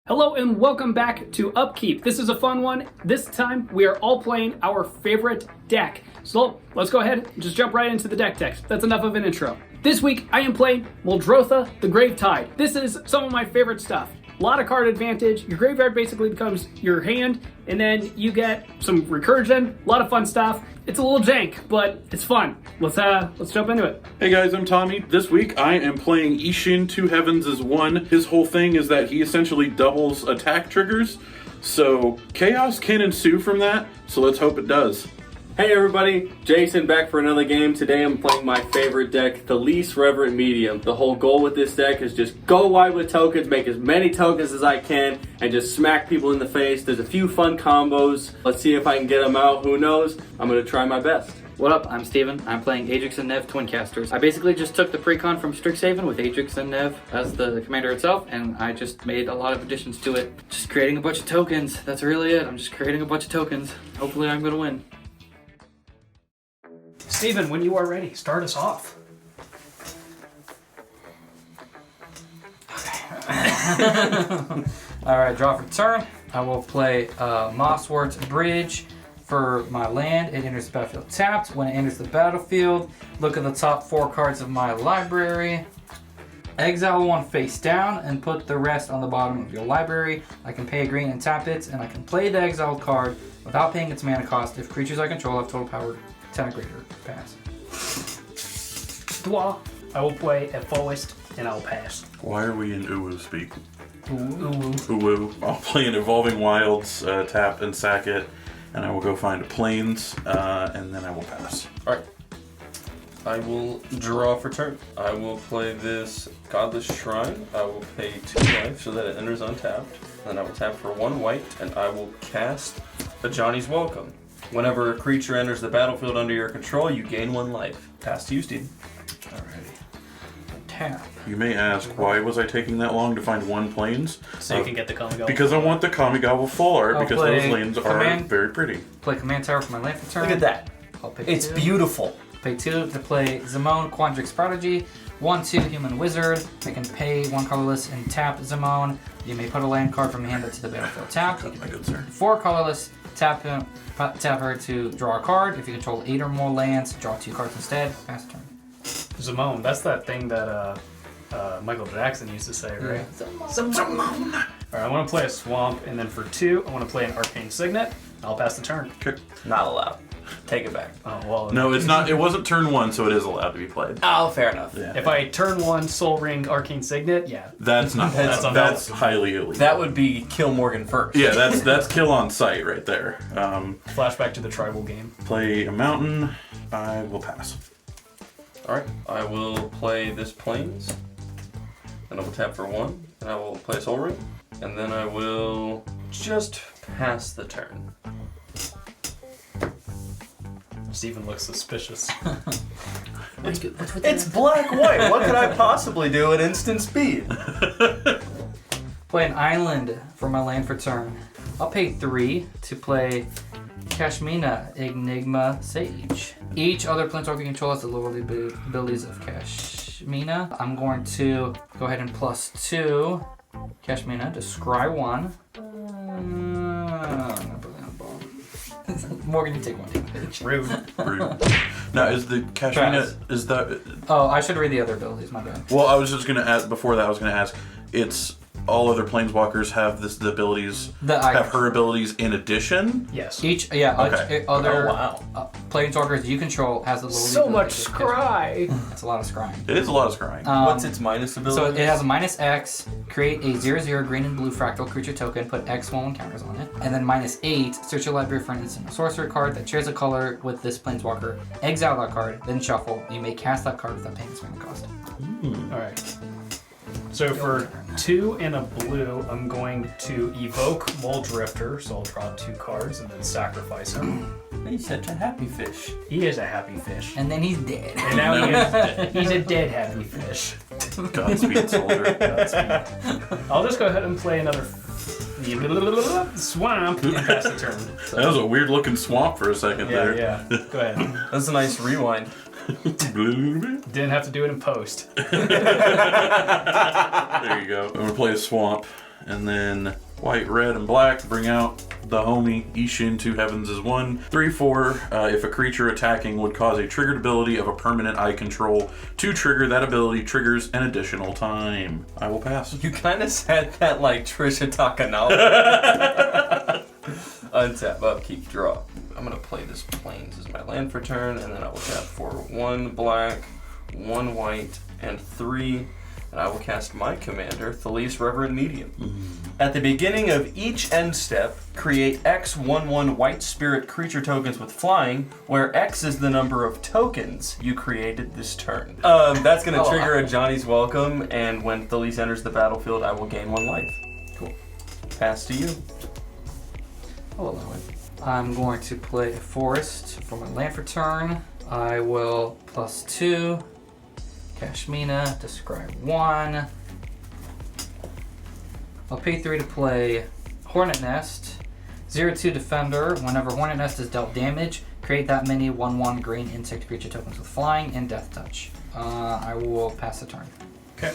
Hello and welcome back to Upkeep. This is a fun one. This time we are all playing our favorite deck. So let's go ahead and just jump right into the deck text. That's enough of an intro. This week I am playing Muldrotha, the Gravetide. This is some of my favorite stuff. A lot of card advantage. Your graveyard basically becomes your hand, and then you get some recursion. A lot of fun stuff. It's a little jank, but it's fun. Let's jump into it. Hey guys, I'm Tommy. This week I am playing Isshin, Two Heavens is One. His whole thing is that he essentially doubles attack triggers, so chaos can ensue from that, so let's hope it does. Hey everybody, Jason back for another game. Today I'm playing my favorite deck, Thalisse Reverent Medium. The whole goal with this deck is just go wide with tokens, make as many tokens as I can, and just smack people in the face. There's a few fun combos. Let's see if I can get them out. Who knows? I'm going to try my best. What up? I'm Steven. I'm playing Adrix and Nev Twincasters. I basically just took the precon from Strixhaven with Adrix and Nev as the commander itself, and I just made a lot of additions to it. Just creating a bunch of tokens. That's really it. I'm just creating a bunch of tokens. Hopefully I'm going to win. Steven, when you are ready, start us off. Alright, draw for turn. I will play Mosswort's Bridge for my land. It enters the battlefield tapped. When it enters the battlefield, look at the top 4 cards of my library. Exile one face down and put the rest on the bottom of your library. I can pay a green and tap it, and I can play the exiled card without paying its mana cost if creatures I control have total power 10 or greater. Pass. Dwa, I will play a forest and I'll pass. Why are we in Uwu speak? Ooh. Uwu. I'll play an Evolving Wilds, tap and sack it, and I will go find a Plains, and then I will pass. Alright. I will draw for turn. I will play this Godless Shrine. I will pay 2 life so that it enters untapped. Then I will tap for 1 white, and I will cast a Johnny's Welcome. Whenever a creature enters the battlefield under your control, you gain 1 life. Pass to you, Steve. Alrighty. Tap. You may ask, why was I taking that long to find 1 Plains? So you can get the Kamigawa. Because I want the Kamigawa full art, I'll because play those lands are command. very pretty. Play Command Tower for my land for turn. Look at that. I'll pay It's 2. beautiful. Pay 2 to play Zimone, Quandrix Prodigy. 1/2 Human Wizard. I can pay 1 colorless and tap Zimone. You may put a land card from your hand to the battlefield tapped. My good sir. 4 colorless. Tap her to draw a card. If you control 8 or more lands, draw 2 cards instead. Pass turn. Zamone, that's that thing that Michael Jackson used to say, right? Zimone. Alright, I want to play a swamp, and then for 2, I want to play an arcane signet. I'll pass the turn. Okay. Not allowed. Take it back. Oh, well. No, it's not. It wasn't turn 1, so it is allowed to be played. Oh, fair enough. Yeah. If I turn 1 Soul Ring Arcane Signet, yeah. That's not. That's that's unhealthy. highly illegal. That would be kill Morgan first. Yeah, that's kill on sight right there. Flashback to the tribal game. Play a mountain. I will pass. Alright, I will play this Plains. And I will tap for 1. And I will play a Soul Ring. And then I will just pass the turn. Steven looks suspicious. It's black-white. What could I possibly do at instant speed? Play an island for my land for turn. I'll pay 3 to play Kashmina, Enigma Sage. Each other planeswalker you control has the lower abilities of Kashmina. I'm going to go ahead and +2 Kashmina to scry 1. I'm gonna put that on the bottom. Morgan, you take 1 damage. Rude. Rude. Now, is the Kashmina, is that... Oh, I should read the other abilities, my bad. Well, I was just going to ask, before that I was going to ask, it's all other planeswalkers have the abilities, have her abilities in addition? Yes. Each, Okay. other Oh, wow. planeswalkers you control has the lower So much abilities of scry. That's a lot of scrying. It is a lot of scrying. What's its minus ability? So it has a -X, create a 0/0 green and blue fractal creature token, put X while on counters on it. And then -8, search your library for an instant or sorcery card that shares a color with this planeswalker, exile that card, then shuffle. You may cast that card without paying its mana cost. Alright. So for 2 and a blue, I'm going to evoke Muldrifter, so I'll draw 2 cards and then sacrifice him. He's such a happy fish. He is a happy fish. And then he's dead. And now he's a dead happy fish. Godspeed, soldier. Godspeed. I'll just go ahead and play another swamp and pass the turn. That was a weird looking swamp for a second there. Yeah. Go ahead. That's a nice rewind. Didn't have to do it in post. There you go. I'm going to play a swamp. And then white, red, and black bring out the homie Isshin, 2 heavens is 1. 3/4, if a creature attacking would cause a triggered ability of a permanent I control to trigger, that ability triggers an additional time. I will pass. You kind of said that like Trisha Takanawa. Untap, upkeep, draw. I'm gonna play this Plains as my land for turn, and then I will tap for 1 black, 1 white, and 3. And I will cast my commander, Thalisse, Reverend Medium. At the beginning of each end step, create X 1/1 white spirit creature tokens with flying, where X is the number of tokens you created this turn. That's going to trigger a Johnny's Welcome, and when Thalisse enters the battlefield, I will gain 1 life. Cool. Pass to you. I'll allow it. I'm going to play a forest for my land for turn. I will +2. Kashmina, describe 1. I'll pay 3 to play Hornet Nest. 0/2 Defender. Whenever Hornet Nest is dealt damage, create that many 1/1 green insect creature tokens with flying and death touch. I will pass the turn. Okay.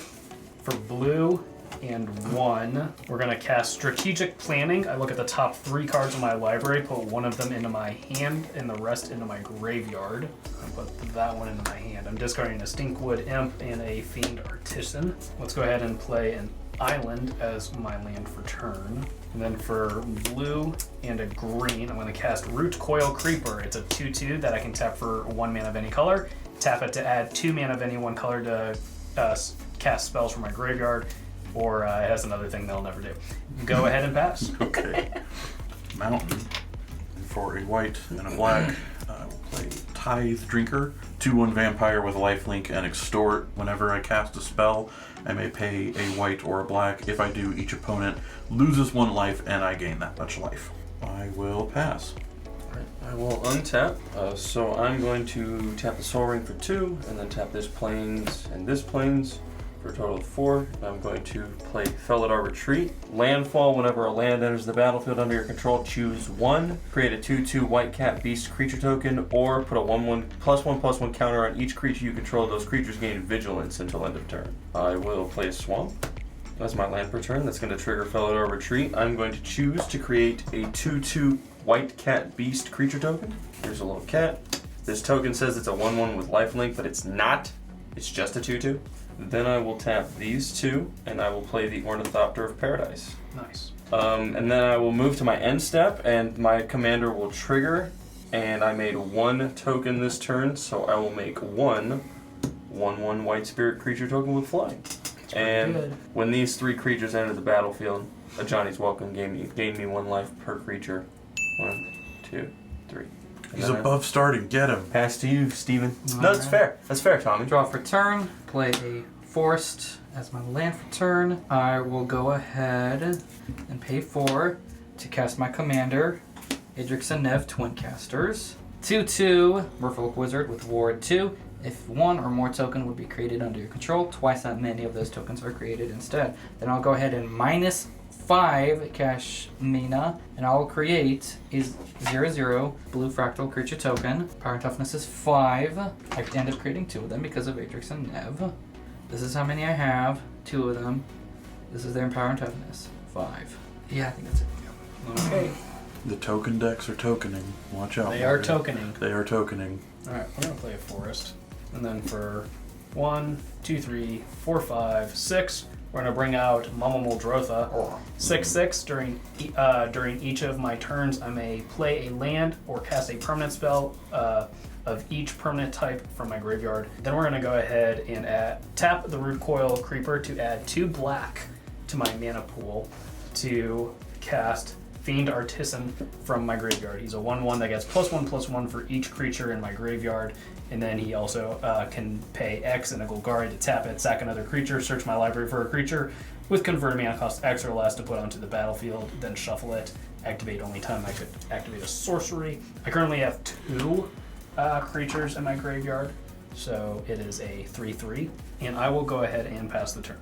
For blue and 1, we're going to cast Strategic Planning. I look at the top 3 cards of my library, put 1 of them into my hand, and the rest into my graveyard. I put that one into my hand. I'm discarding a Stinkwood Imp and a Fiend Artisan. Let's go ahead and play an island as my land for turn. And then for blue and a green, I'm going to cast Root Coil Creeper. It's a 2/2 that I can tap for 1 mana of any color. Tap it to add 2 mana of any one color to cast spells from my graveyard. Or it has another thing they'll never do. Go ahead and pass. Okay. Mountain. For a white and a black, I will play Tithe Drinker. 2/1 vampire with lifelink and extort. Whenever I cast a spell, I may pay a white or a black. If I do, each opponent loses 1 life and I gain that much life. I will pass. Alright, I will untap. So I'm going to tap the Soul Ring for 2, and then tap this Plains and this Plains for a total of 4. I'm going to play Felidar Retreat. Landfall, whenever a land enters the battlefield under your control, choose 1. Create a 2/2 white cat beast creature token, or put a 1/1 +1/+1 counter on each creature you control. Those creatures gain vigilance until end of turn. I will play Swamp as my land per turn. That's going to trigger Felidar Retreat. I'm going to choose to create a 2/2 white cat beast creature token. Here's a little cat. This token says it's a 1/1 with lifelink, but it's not. It's just a 2/2. Then I will tap these 2, and I will play the Ornithopter of Paradise. Nice. And then I will move to my end step, and my commander will trigger, and I made 1 token this turn, so I will make 1 1/1 white spirit creature token with flying. And good. when these 3 creatures enter the battlefield, a Johnny's Welcome gain me 1 life per creature. 1, 2, 3. He's above starting. Get him. Pass to you, Steven. All No, that's right. fair. That's fair, Tommy. Draw for turn. Play a forest as my land for turn. I will go ahead and pay 4 to cast my commander, Adrix and Nev, Twin Casters. 2/2 Merfolk Wizard with Ward 2. If 1 or more token would be created under your control, twice that many of those tokens are created instead. Then I'll go ahead and -5 Kashmina, and I will create a 0/0 blue fractal creature token. Power and toughness is 5. I end up creating 2 of them because of Adrix and Nev. This is how many I have. 2 of them. This is their power and toughness. 5. Yeah, I think that's it. Okay. The token decks are tokening. Watch out. They are Morgan. tokening. They are tokening. Alright, we're going to play a forest. And then for 1, 2, 3, 4, 5, 6, we're going to bring out Mama Muldrotha. 6/6. During each of my turns, I may play a land or cast a permanent spell of each permanent type from my graveyard. Then we're going to go ahead and tap the Root Coil Creeper to add 2 black to my mana pool to cast Fiend Artisan from my graveyard. He's a 1/1 that gets +1/+1 for each creature in my graveyard. And then he also can pay X and a Golgari to tap it, sack another creature, search my library for a creature with converted mana cost X or less to put onto the battlefield, then shuffle it, activate only time I could activate a sorcery. I currently have 2 creatures in my graveyard, so it is a 3/3, and I will go ahead and pass the turn.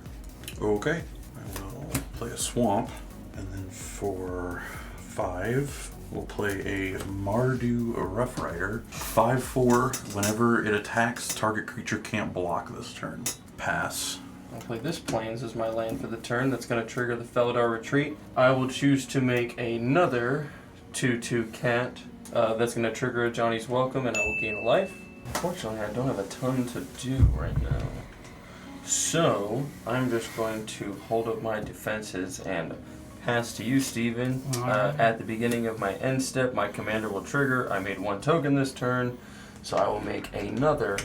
Okay. I will play a swamp, and then for 5, we'll play a Mardu Rough Rider. 5/4. Whenever it attacks, target creature can't block this turn. Pass. I'll play this Plains as my land for the turn. That's going to trigger the Felidar Retreat. I will choose to make another 2/2 cat. That's going to trigger a Johnny's Welcome, and I will gain a life. Unfortunately, I don't have a ton to do right now. So, I'm just going to hold up my defenses and pass to you, Steven. At the beginning of my end step, my commander will trigger. I made 1 token this turn, so I will make another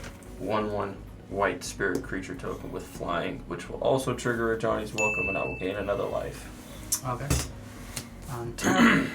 1/1 white spirit creature token with flying, which will also trigger a Johnny's Welcome, and I will gain another life. Okay. On turn,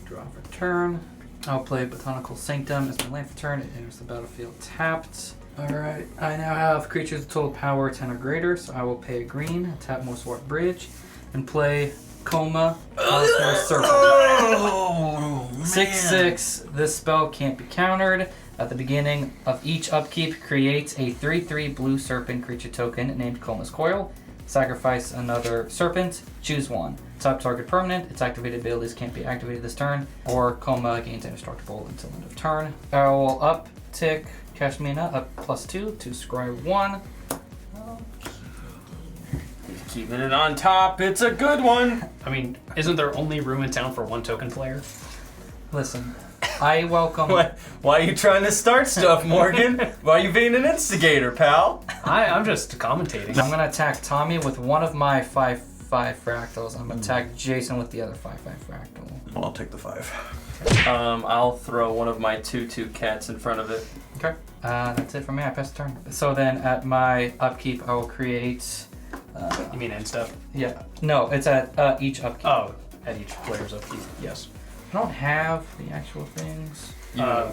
draw for turn. I'll play Botanical Sanctum as my land for turn. It enters the battlefield tapped. Alright, I now have creatures with total power 10 or greater, so I will pay a green, tap Morswart Bridge, and play Coma Cosmos Serpent. Oh, 6/6. This spell can't be countered. At the beginning of each upkeep, create a 3/3 blue serpent creature token named Coma's Coil. Sacrifice another serpent. Choose one. Top target permanent. Its activated abilities can't be activated this turn. Or Coma gains indestructible until end of turn. I will uptick Kashmina up +2 to scry 1. He's keeping it on top. It's a good one. I mean, isn't there only room in town for 1 token player? Listen, I welcome. Why are you trying to start stuff, Morgan? Why are you being an instigator, pal? I'm just commentating. I'm gonna attack Tommy with one of my 5/5 fractals. I'm gonna attack Jason with the other 5/5 fractal. Well, I'll take the 5. I'll throw one of my 2/2 cats in front of it. Okay. That's it for me. I pass the turn. So then at my upkeep, I will create. You mean end step? Yeah. No, it's at each upkeep. Oh, at each player's upkeep. Yes. I don't have the actual things.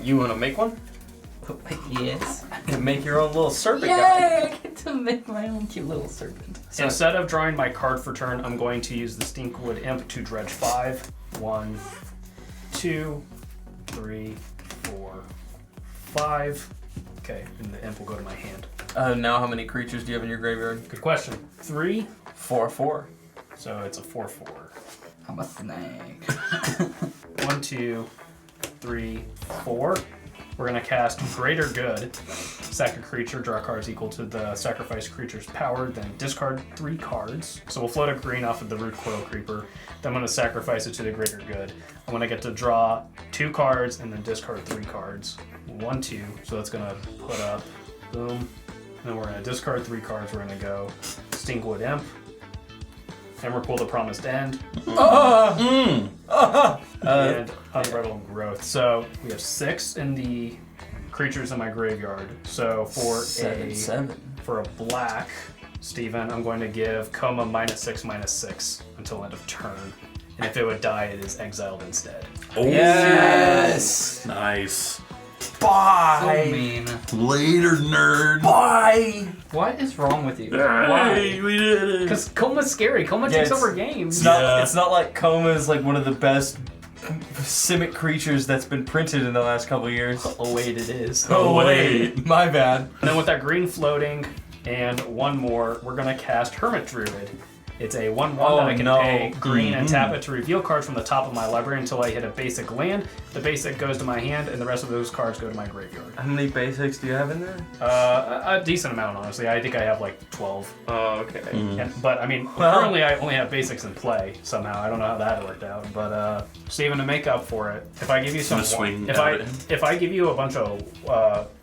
You want to make one? Yes. You can make your own little serpent guy. Yay! I get to make my own cute little serpent. So instead of drawing my card for turn, I'm going to use the Stinkwood Imp to dredge 5. 1, 2, 3, 4, 5. Okay, and the imp will go to my hand. Now how many creatures do you have in your graveyard? Good question. 3. 4/4. So it's a 4/4. I'm a snake. 1, 2, 3, 4. We're gonna cast Greater Good. Sack a creature, draw cards equal to the sacrifice creature's power, then discard 3 cards. So we'll float a green off of the Root Coil Creeper. Then I'm gonna sacrifice it to the Greater Good. I'm gonna get to draw 2 cards and then discard 3 cards. 1, 2. So that's gonna put up, boom. And then we're gonna discard 3 cards. We're gonna go Stinkwood Imp. Emrakul the Promised End. And Unbridled Growth. So we have 6 in the creatures in my graveyard. So for 7/7. for a black, Steven, I'm going to give Coma -6/6 until end of turn. And if it would die, it is exiled instead. Oh, Yes. nice. So Bye. mean. Later, nerd. Bye. What is wrong with you? Hey, we did it. Because Coma's scary. Coma Yeah, takes it's- over games. It's not like Coma is like one of the best Simic creatures that's been printed in the last couple years. Oh wait, it is. Oh wait, my bad. And then with that green floating and 1 more, we're gonna cast Hermit Druid. It's a 1/1 that I can pay green and tap it to reveal cards from the top of my library until I hit a basic land. The basic goes to my hand, and the rest of those cards go to my graveyard. How many basics do you have in there? A decent amount, honestly. I think I have like 12. Oh, okay. But I mean, currently I only have basics in play somehow. I don't know how that worked out. But Steven, to make up for it, if I give you some, swing if out if I give you a bunch of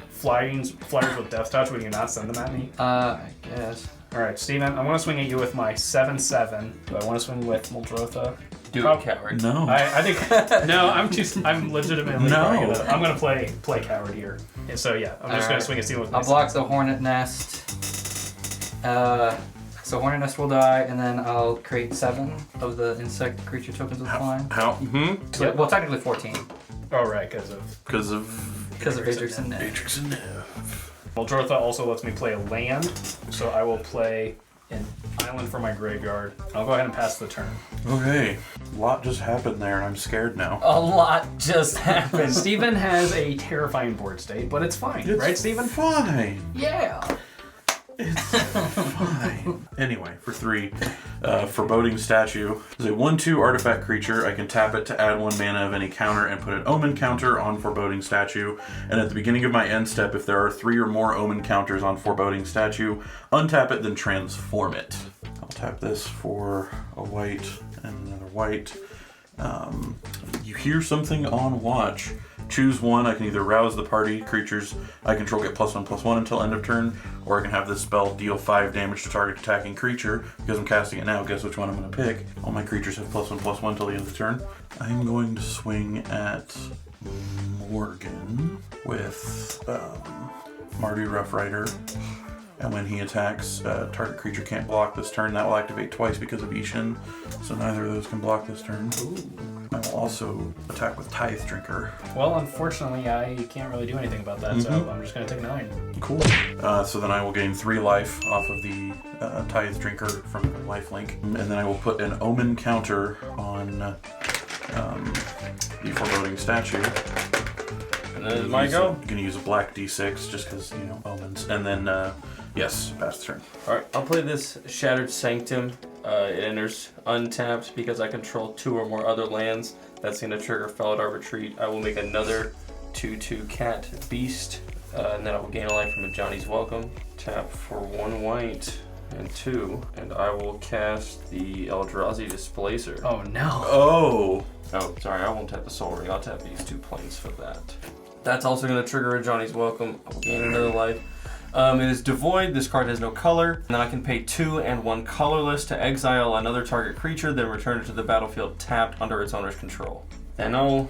flyers with Death Touch, would you not send them at me? I guess. All right, Steven, I want to swing at you with my 7/7. Do I want to swing with Muldrotha? Do it, coward. No. I think no. I'm legitimately. No. I'm gonna play coward here. And so yeah, I'm just gonna swing at Steven with my. I'll block the Hornet Nest. So Hornet Nest will die, and then I'll create 7 of the insect creature tokens with flying. How? Yeah, well, technically 14 Oh right, because of Adrix and Ned. Adrix and Muldrotha also lets me play a land, so I will play an island for my graveyard. I'll go ahead and pass the turn. Okay. A lot just happened there, and I'm scared now. A lot just happened. Steven has a terrifying board state, but it's fine, right, Steven? Fine. Yeah. It's fine. Anyway, for 3, Foreboding Statue is a 1/2 artifact creature. I can tap it to add 1 mana of any counter and put an omen counter on Foreboding Statue. And at the beginning of my end step, if there are 3 or more omen counters on Foreboding Statue, untap it, then transform it. I'll tap this for a white and another white. You hear something on watch. Choose 1. I can either rouse the party creatures I control get +1/+1 until end of turn, or I can have this spell deal 5 damage to target attacking creature. Because I'm casting it now, guess which one I'm going to pick. All my creatures have +1/+1 until the end of the turn. I'm going to swing at Morgan with Mardu Rough Rider. And when he attacks, target creature can't block this turn. That will activate twice because of Isshin, so neither of those can block this turn. Ooh. I will also attack with Tithe Drinker. Well, unfortunately, I can't really do anything about that, so I'm just going to take 9. Cool. So then I will gain 3 life off of the Tithe Drinker from the lifelink. And then I will put an Omen counter on the Foreboding Statue. And then it's my go. I'm going to use a black d6 just because, omens. And then, yes, pass the turn. Alright, I'll play this Shattered Sanctum. It enters untapped because I control 2 or more other lands. That's going to trigger Felidar Retreat. I will make another 2/2 cat beast, and then I will gain a life from a Johnny's Welcome. Tap for 1 white and 2, and I will cast the Eldrazi Displacer. Oh no. Oh! Oh, sorry, I won't tap the Soul Ring. I'll tap these 2 planes for that. That's also going to trigger a Johnny's Welcome. I will gain another life. It is devoid. This card has no color. And then I can pay 2 and 1 colorless to exile another target creature, then return it to the battlefield tapped under its owner's control. Then I'll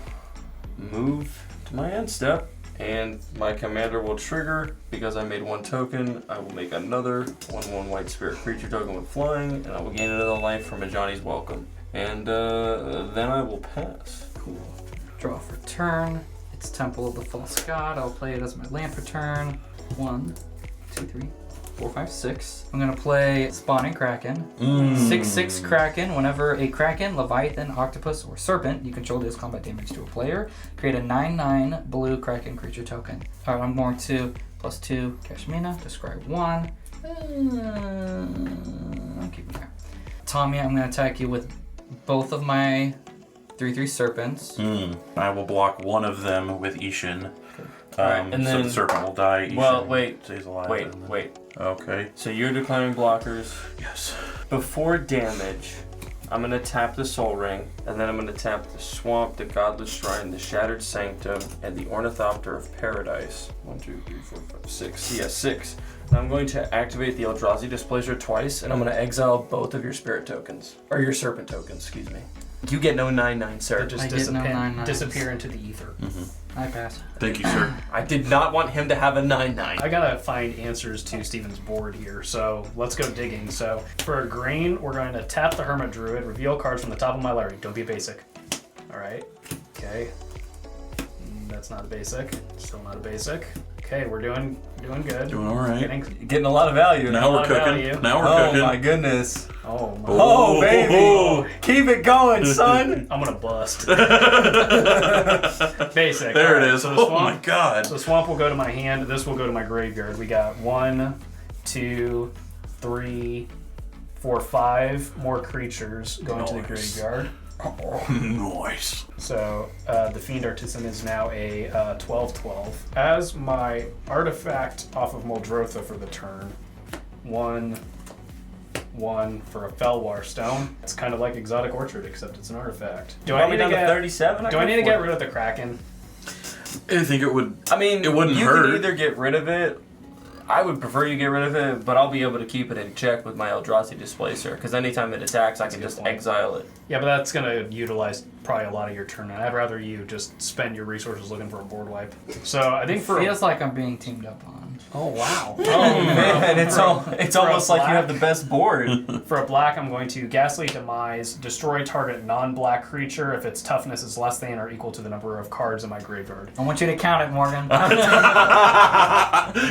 move to my end step, and my commander will trigger. Because I made 1 token, I will make another 1/1 white spirit creature token with flying, and I will gain another life from a Johnny's Welcome. And then I will pass. Cool. Draw for turn. It's Temple of the False God. I'll play it as my land for turn. 1, 2, 3, 4, 5, 6. I'm gonna play Spawning Kraken. 6/6 Kraken. Whenever a Kraken, Leviathan, Octopus, or Serpent you control deals combat damage to a player, create a 9/9 blue Kraken creature token. Alright, I'm going to +2 Kashmina, describe 1. I'll keep it there. Tommy, I'm gonna attack you with both of my 3/3 Serpents. I will block 1 of them with Isshin. Alright, and so then the serpent will die. Well, Isshin wait, stays alive. wait. Okay. So you're declaring blockers. Yes. Before damage, I'm going to tap the Soul Ring, and then I'm going to tap the Swamp, the Godless Shrine, the Shattered Sanctum, and the Ornithopter of Paradise. 1, 2, 3, 4, 5, 6. Yeah, 6. And I'm going to activate the Eldrazi Displacer twice, and I'm going to exile both of your Spirit tokens. Or your Serpent tokens, excuse me. You get no 9/9, sir. Just I get no 9/9s. disappear into the ether. I pass. Thank you, sir. I did not want him to have a 9/9. I gotta find answers to Steven's board here, so let's go digging. So for a green, we're going to tap the Hermit Druid, reveal cards from the top of my library. Don't be basic. Alright. Okay. That's not a basic. Still not a basic. Okay, we're doing good. Doing all right. Getting a lot of value. Now we're cooking. Now we're cooking. Oh my goodness. Oh my. Oh, baby. Keep it going, son. I'm gonna bust. Basic. There All it right, is. so the Oh swamp, my god. So the swamp will go to my hand. This will go to my graveyard. We got 1, 2, 3, 4, 5 more creatures going to the graveyard. Nice. So the Fiend Artisan is now a 12/12. As my artifact off of Muldrotha for the turn, 1 for a Felwar Stone. It's kind of like Exotic Orchard, except it's an artifact. Do I need to get 37? Do I need to get rid of the Kraken? I think it would. I mean, it wouldn't you hurt. can either get rid of it. I would prefer you get rid of it, but I'll be able to keep it in check with my Eldrazi Displacer, because anytime it attacks, I can just exile it. Yeah, but that's going to utilize probably a lot of your turn. I'd rather you just spend your resources looking for a board wipe. So I think for Feels like I'm being teamed up on. Oh wow! Oh man, it's almost like you have the best board. For a black, I'm going to Ghastly Demise, destroy target non-black creature if its toughness is less than or equal to the number of cards in my graveyard. I want you to count it, Morgan.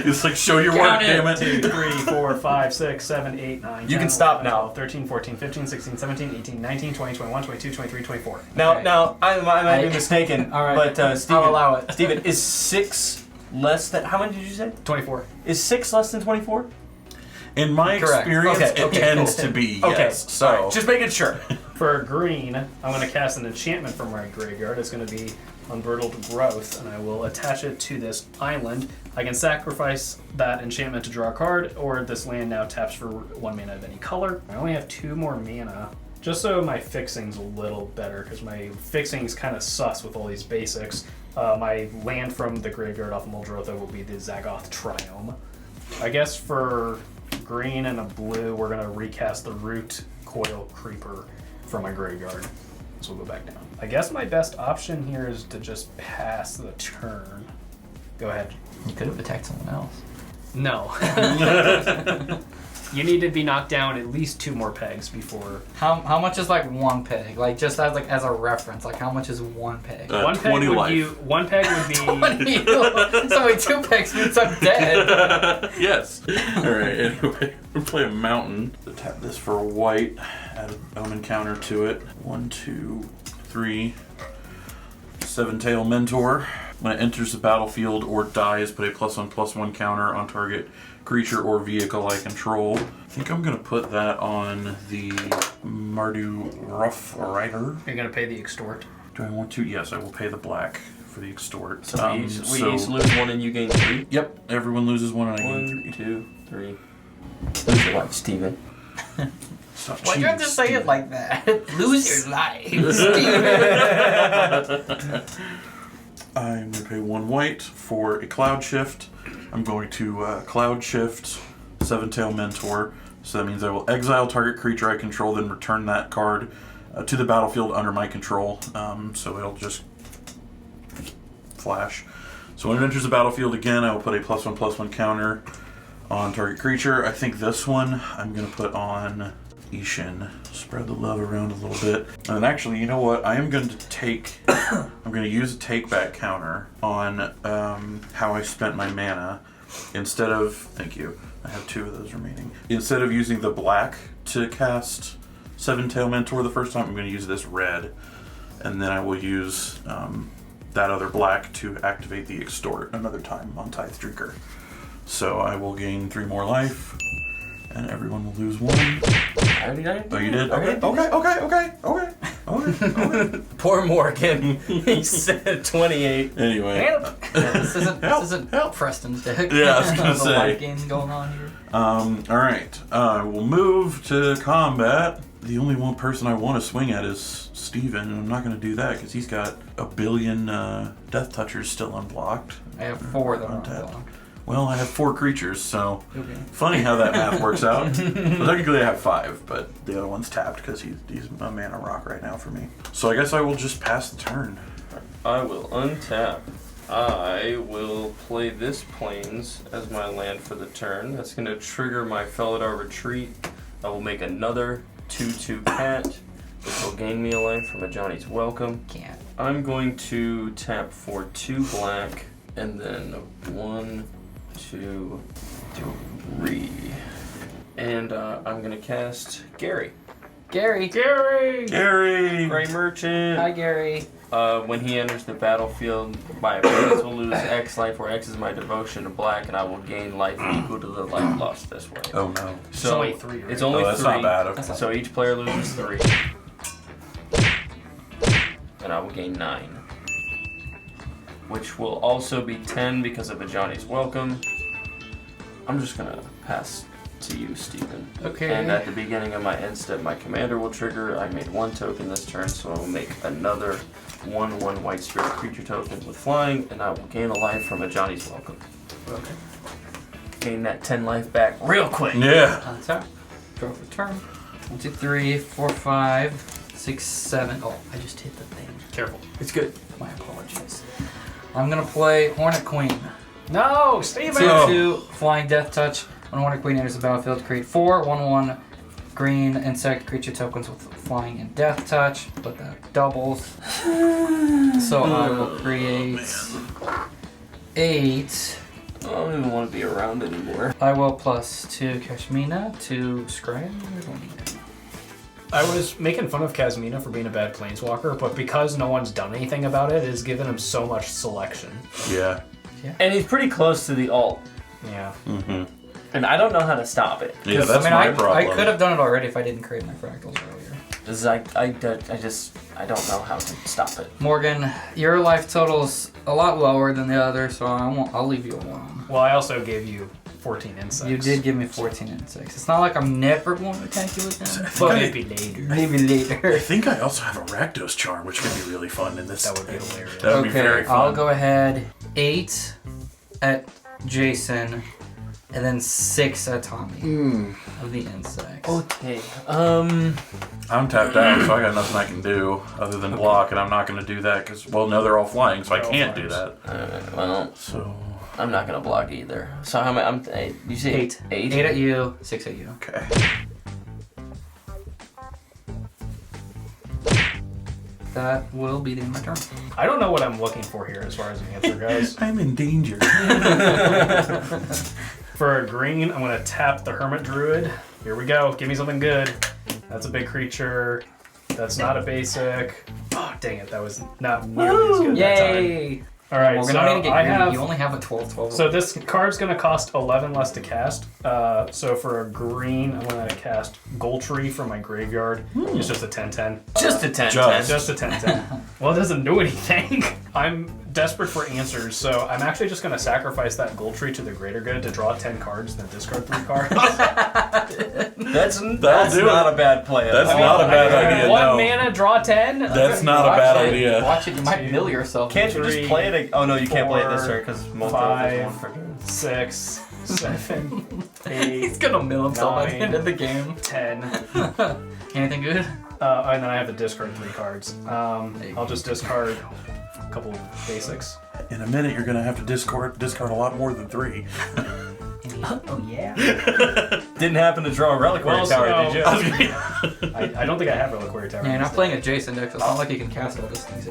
It's like, show your work, damn it. 2, 3, 4, 5, 6, 7, 8, 9, 10, You can stop 11, 12, now. 13, 14, 15, 16, 17, 18, 19, 20, 21, 22, 23, 24. Now, I might be mistaken, All right. but Steven, I'll allow it. Steven, is 6 less than, how many did you say? 24. Is 6 less than 24? In my Correct. experience, Okay, it tends to be, Okay, yes. So, alright, Just making sure. For green, I'm going to cast an enchantment from my graveyard. It's going to be Unbridled Growth, and I will attach it to this island. I can sacrifice that enchantment to draw a card, or this land now taps for 1 mana of any color. I only have 2 more mana, just so my fixing's a little better, because my fixing's kind of sus with all these basics. My land from the graveyard off of Muldrotha will be the Zagoth Triome. I guess for green and a blue, we're going to recast the Root Coil Creeper from my graveyard. So we'll go back down. I guess my best option here is to just pass the turn. Go ahead. You could have attacked someone else. No. You need to be knocked down at least 2 more pegs before. How much is like 1 peg? Like just as a reference, like how much is 1 peg? 1 peg 20 would life. 1 peg would be. So wait, 2 pegs means I'm dead. yes. Alright, anyway, we'll play a mountain. Tap this for white, add an omen counter to it. 1, 2, 3. 7-tail Mentor. When it enters the battlefield or dies, put a +1/+1 counter on target creature or vehicle I control. I think I'm going to put that on the Mardu Rough Rider. You're gonna pay the extort. Do I want to? Yes, I will pay the black for the extort. So we each lose 1 and you gain 3. Yep, everyone loses 1 and I gain 1, 3. 2, 3. Lose your life, Steven. Stop Why'd you have to cheating, say it Steven. like that? Lose your life, Steven. I'm going to pay 1 white for a Cloud Shift. I'm going to Cloud Shift 7-tail Mentor. So that means I will exile target creature I control, then return that card to the battlefield under my control. So it'll just flash. So when it enters the battlefield again, I will put a +1/+1 counter on target creature. I think this one I'm going to put on Isshin. Spread the love around a little bit. And then actually, you know what? I am going to take... I'm going to use a take-back counter on how I spent my mana. Instead of... Thank you. I have 2 of those remaining. Instead of using the black to cast 7-tail Mentor the first time, I'm going to use this red. And then I will use that other black to activate the Extort another time on Tithe Drinker. So I will gain 3 more life. And everyone will lose 1. I already did. Oh, you did? Okay. Poor Morgan. He said 28. Anyway. Help! Yeah, this isn't Preston's deck. Yeah, I was gonna There's a say. light game going on here. Alright. We'll move to combat. The only one person I want to swing at is Steven, and I'm not going to do that because he's got a billion Death Touchers still unblocked. I have 4 that are Untapped. unblocked. Well, I have 4 creatures, so Okay. funny how that math works out. Well, technically I have 5, but the other one's tapped because he's a mana rock right now for me. So I guess I will just pass the turn. I will untap. I will play this Plains as my land for the turn. That's going to trigger my Felidar Retreat. I will make another 2/2 cat, which will gain me a life from a Johnny's Welcome. Can't. I'm going to tap for 2 black, and then 1, 2, 3. And I'm going to cast Gary. Gary. Gary! Gary! Gray Merchant. Hi, Gary. When he enters the battlefield, my opponents will lose X life, where X is my devotion to black, and I will gain life equal to the life lost this way. Oh no. So only 3, right? It's only Oh, that's 3. not bad. Okay. So each player loses 3. And I will gain 9. Which will also be 10 because of a Johnny's Welcome. I'm just gonna pass to you, Steven. Okay. And at the beginning of my end step, my commander will trigger. I made 1 token this turn, so I will make another 1/1 white spirit creature token with flying, and I will gain a life from a Johnny's Welcome. Okay. Gain that 10 life back real quick. Yeah. Untap. Draw for turn. 1, 2, 3, 4, 5, 6, 7. Oh, I just hit the thing. Careful. It's good. My apologies. I'm gonna play Hornet Queen. No, Steven! 2/2 flying Death Touch. When Hornet Queen enters the battlefield, create 4 1/1 green insect creature tokens with flying and Death Touch, but that doubles. So I will create 8. I don't even want to be around anymore. I will +2 Kashmina to Scry. I was making fun of Kazmina for being a bad planeswalker, but because no one's done anything about it, it's given him so much selection. Yeah. And he's pretty close to the alt. Yeah. Mm-hmm. And I don't know how to stop it. Yeah, that's my problem. I could have done it already if I didn't create my fractals earlier. This is, I don't know how to stop it. Morgan, your life total's a lot lower than the other, so I'll leave you alone. Well, I also gave you 14 insects. You did give me 14 insects. It's not like I'm never going to attack you again. But maybe later. Maybe later. I think I also have a Rakdos charm, which could be really fun in this. That would be hilarious. That would be very fun. I'll go ahead 8 at Jason, and then 6 at Tommy of the insects. Okay. I'm tapped out, so I got nothing I can do other than block, and I'm not going to do that because, well, no, they're all flying, so I can't do that. Well, So, I'm not gonna block either. So how many? You say 8. 8? 8 at you, 6 at you. okay. That will be the end of my turn. I don't know what I'm looking for here as far as the answer goes. I'm in danger. For a green, I'm going to tap the Hermit Druid. Here we go. Give me something good. That's a big creature. That's not a basic. Oh, dang it. That was not nearly as good that time. Yay! All right, Morgan, so I need to get I greedy. have... You only have a 12/12. So this card's going to cost 11 less to cast. So for a green, I'm going to cast Goltree from my graveyard. It's just a 10/10. Just a 10. Just a 10/10. Well, it doesn't do anything. I'm desperate for answers, so I'm actually just going to sacrifice that Goltree to the greater good to draw 10 cards and then discard 3 cards. That's do not it. a bad play. That's not a bad idea, One no. mana, draw 10. That's not a bad idea. Watch it, you might mill yourself. Can't you just 3, play it? Oh no, you can't play it this 4, turn because Muldrotha is 1 5, for turn. 6, 7, 8, He's gonna mill himself at the 9, end of the game. 10. Anything good? And then I have to discard 3 cards. I'll just discard a couple basics. In a minute, you're going to have to discard a lot more than 3. Oh, yeah. Didn't happen to draw a Reliquary Well, Tower, so- did you? I don't think I have Reliquary Tower. Yeah, you're not playing a Jason deck, so it's not like you can cast all those things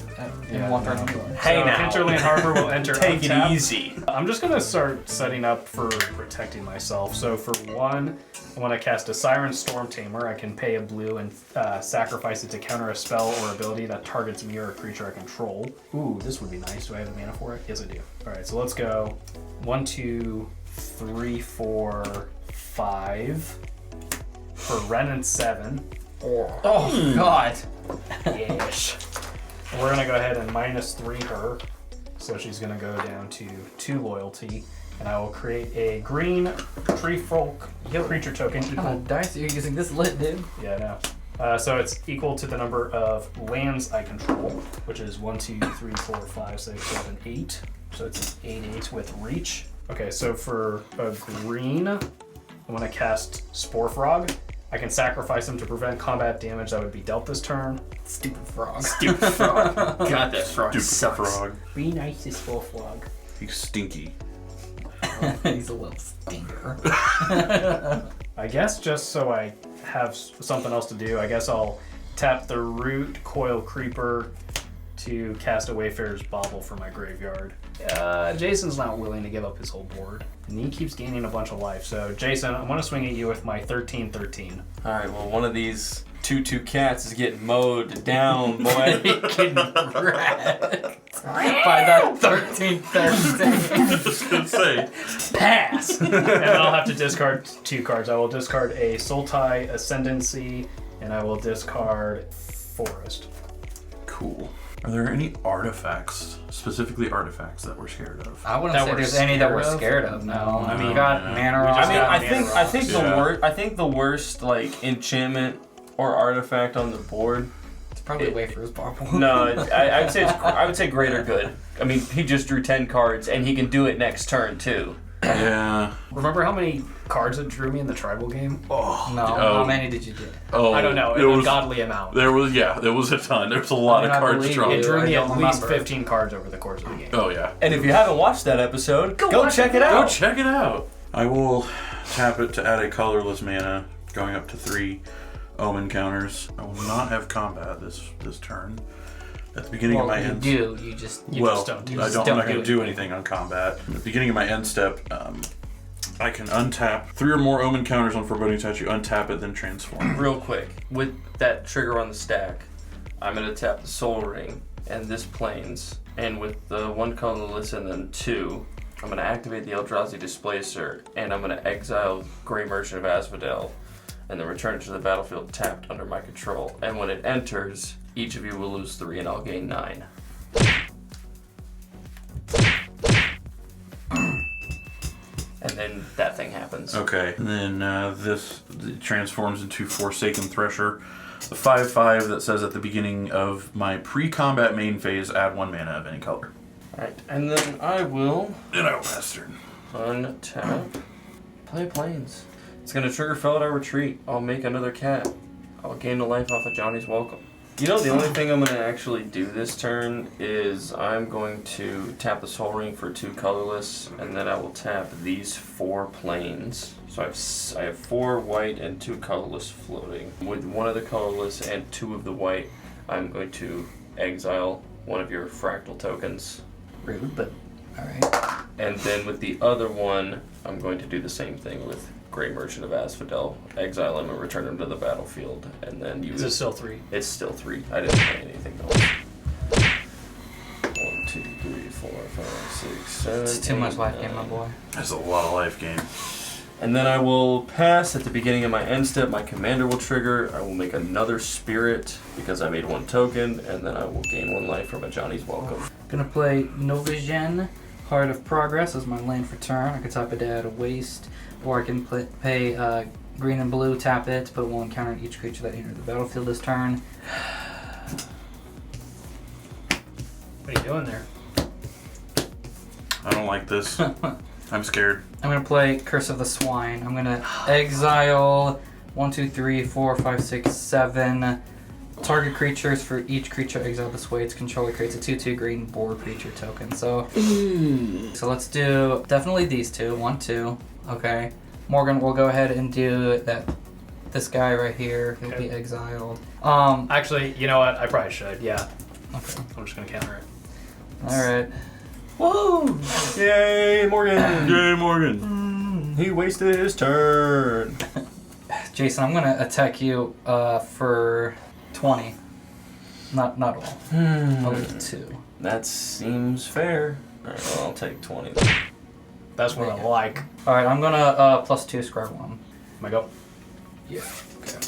in one turn. Hey, now. Hinterland Harbor will enter Take it untapped. easy. I'm just going to start setting up for protecting myself. So for 1, I want to cast a Siren Storm Tamer. I can pay a blue and sacrifice it to counter a spell or ability that targets me or a creature I control. Ooh, this would be nice. Do I have the mana for it? Yes, I do. All right, so let's go 1, 2, 3, 4, 5. For Ren and 7. Oh, God. Yes. We're gonna go ahead and -3 her. So she's gonna go down to 2 loyalty. And I will create a green tree folk creature token What kind equal. of dice are you using this lit, dude? Yeah, I know. So it's equal to the number of lands I control, which is 1, 2, 3, 4, 5, 6, 7, 8. So it's an 8/8 with reach. Okay, so for a green, I want to cast Spore Frog. I can sacrifice him to prevent combat damage that would be dealt this turn. Stupid frog. Stupid frog. God, that frog Stupid sucks. frog. Be nice to Spore Frog. He's stinky. He's a little stinker. I guess just so I have something else to do, I guess I'll tap the Root Coil Creeper to cast a Wayfarer's Bauble from my graveyard. Jason's not willing to give up his whole board, and he keeps gaining a bunch of life. So, Jason, I'm going to swing at you with my 13/13. Alright, well, one of these 2/2 cats is getting mowed down, boy. Getting wrecked by that 13 Thursday. Say, Pass! And then I'll have to discard 2 cards. I will discard a Sultai Ascendancy, and I will discard Forest. cool. Are there any artifacts, specifically artifacts, that we're scared of? I wouldn't That say we're there's any that we're scared of? scared of. No, I mean, you No, got no. mana We rocks. just I mean, got I mana think rocks. Yeah. I think the worst like enchantment or artifact on the board. It's probably Wayfarer's Bauble. No, I would say greater good. I mean, he just drew 10 cards and he can do it next turn too. Yeah. Remember how many cards it drew me in the tribal game? Oh. No, Oh. how many did you get? Oh. I don't know. It An was, ungodly amount. there was a ton. There was a lot I mean, of I cards believe drawn. It drew I me don't at least remember. 15 cards over the course of the game. Oh yeah. And if you haven't watched that episode, go check it Go out. check it out. I will tap it to add a colorless mana, going up to 3 omen counters. I will not have combat this turn. At the beginning of my you end. do. You just. You well, just don't do I it. don't, don't I'm not going do to do it. anything on combat. At the beginning of my end step, I can untap 3 or more omen counters on Foreboding Touch. You untap it, then transform. Real quick, with that trigger on the stack, I'm gonna tap the Soul Ring and this Plains, and with the 1 colorless and then 2, I'm gonna activate the Eldrazi Displacer, and I'm gonna exile Grey Merchant of Asphodel, and then return it to the battlefield tapped under my control. And when it enters, each of you will lose 3 and I'll gain 9. And then that thing happens. Okay. And then this transforms into Forsaken Thresher. The 5/5 that says at the beginning of my pre-combat main phase, add 1 mana of any color. Alright, and then I will Bastard. untap, play Plains. It's gonna trigger Felidar Retreat. I'll make another cat. I'll gain a life off of Johnny's Welcome. You know, the only thing I'm gonna actually do this turn is I'm going to tap the Soul Ring for 2 colorless, and then I will tap these 4 plains. So I have 4 white and 2 colorless floating. With 1 of the colorless and 2 of the white, I'm going to exile 1 of your fractal tokens. Rude, but alright. And then with the other one, I'm going to do the same thing with Grey Merchant of Asphodel. Exile him and return him to the battlefield. And then you... Is it still 3? It's still 3. I didn't play anything else. 1, 2, 3, 4, 5, 6, 7. It's too much 8, life 9. game, my boy. That's a lot of life gain. And then I will pass at the beginning of my end step. My commander will trigger. I will make another spirit because I made 1 token, and then I will gain 1 life from a Johnny's Welcome. Gonna play Novision, Heart of Progress as my land for turn. I could tap it to add a waste, or I can pay green and blue, tap it, put 1 counter on each creature that entered the battlefield this turn. What are you doing there? I don't like this. I'm scared. I'm gonna play Curse of the Swine. I'm gonna exile 1, 2, 3, 4, 5, 6, 7 target creatures. For each creature exiled this way, its controller creates a 2/2 green board creature token. So let's do definitely these 2. 1, 2. Okay. Morgan will go ahead and do that. This guy right here, he'll be exiled. Actually, you know what? I probably should. Yeah. Okay. I'm just gonna counter it. All right. Woo! Yay, Morgan! Yay, Morgan. He wasted his turn. Jason, I'm gonna attack you for 20. Not all. I'll leave 2. That seems fair. Alright, well, I'll take 20. That's what I like. All right, I'm gonna +2 scribe 1. Am I go? Yeah. Okay.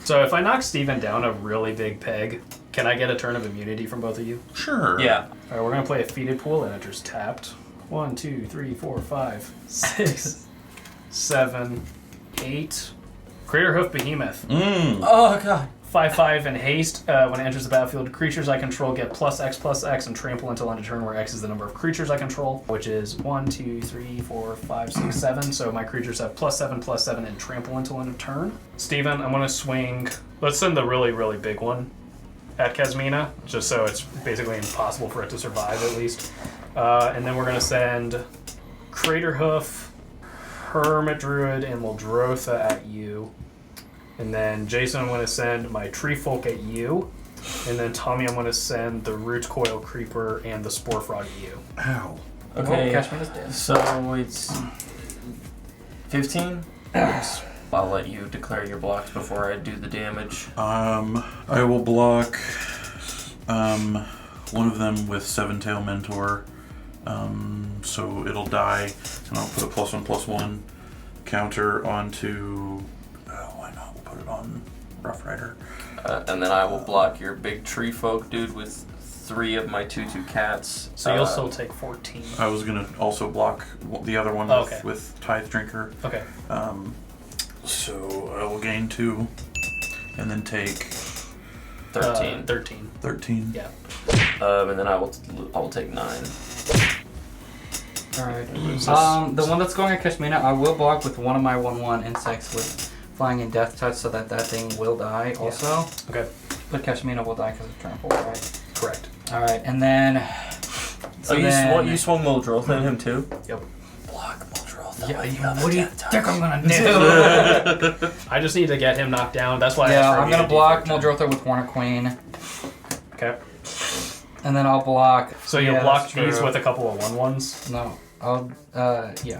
So if I knock Steven down a really big peg, can I get a turn of immunity from both of you? Sure. Yeah. All right, we're gonna play a Feeded Pool and enters tapped. 1, 2, 3, 4, 5, 6, 7, 8. Crater Hoof Behemoth. Oh, God. 5/5 and haste. When it enters the battlefield, creatures I control get +X and trample until end of turn, where X is the number of creatures I control, which is 1, 2, 3, 4, 5, 6, 7. So my creatures have +7 and trample until end of turn. Steven, I'm gonna swing. Let's send the really, really big one at Kasmina, just so it's basically impossible for it to survive at least. And then we're gonna send Crater Hoof, Hermit Druid, and Muldrotha at you. And then Jason, I'm going to send my Tree Folk at you. And then Tommy, I'm going to send the Roots Coil Creeper and the Spore Frog at you. Ow. Okay, Cashman dead. so it's 15? I'll let you declare your blocks before I do the damage. I will block one of them with Seven Tail Mentor. So it'll die, and I'll put a +1/+1 counter onto. Why not? We'll put it on Rough Rider. And then I will block your big tree folk dude with 3 of my 2/2 cats. So you'll still take 14. I was gonna also block the other one with Tithe Drinker. Okay. So I will gain 2, and then take 13. 13. Yeah. And then I will take 9. Alright. The one that's going at Kashmina, I will block with one of my 1/1 insects with Flying and Death Touch, so that thing will die also. Okay. But Kashmina will die because of trample, right? Correct. Alright, and then... you swung Muldrotha at him too? Yep. Block Muldrotha. Yeah, what do you think I'm gonna do? I just need to get him knocked down. That's why I'm gonna block Muldrotha with Hornet Queen. Okay. And then I'll block... So you'll block these with a couple of 1/1s? No. I'll... yeah.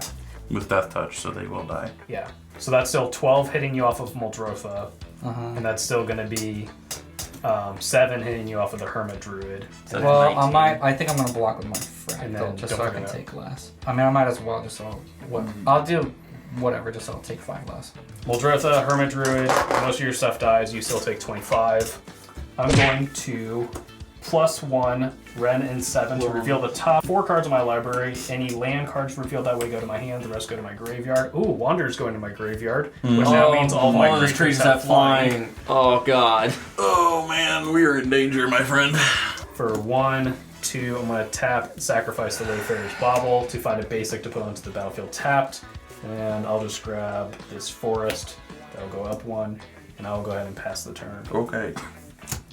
With Death Touch, so they will die. Yeah. So that's still 12 hitting you off of Muldrotha. Uh-huh. And that's still going to be 7 hitting you off of the Hermit Druid. So Well, 19. I think I'm gonna block with my friend, And then just don't so I forget can that. take less. I mean, I might as well just so. I'll do whatever, just so I'll take 5 less. Muldrotha, Hermit Druid, most of your stuff dies, you still take 25. I'm going to +1 Ren and 7 to reveal the top 4 cards of my library. Any land cards revealed that way go to my hand, the rest go to my graveyard. Ooh, Wander's going to my graveyard, which now means all of my One of those creatures have flying. Oh god. Oh man, we are in danger, my friend. For 1, 2, I'm going to tap, sacrifice the Wayfarer's Bauble to find a basic to put onto the battlefield tapped. And I'll just grab this forest. That'll go up 1, and I'll go ahead and pass the turn. Okay.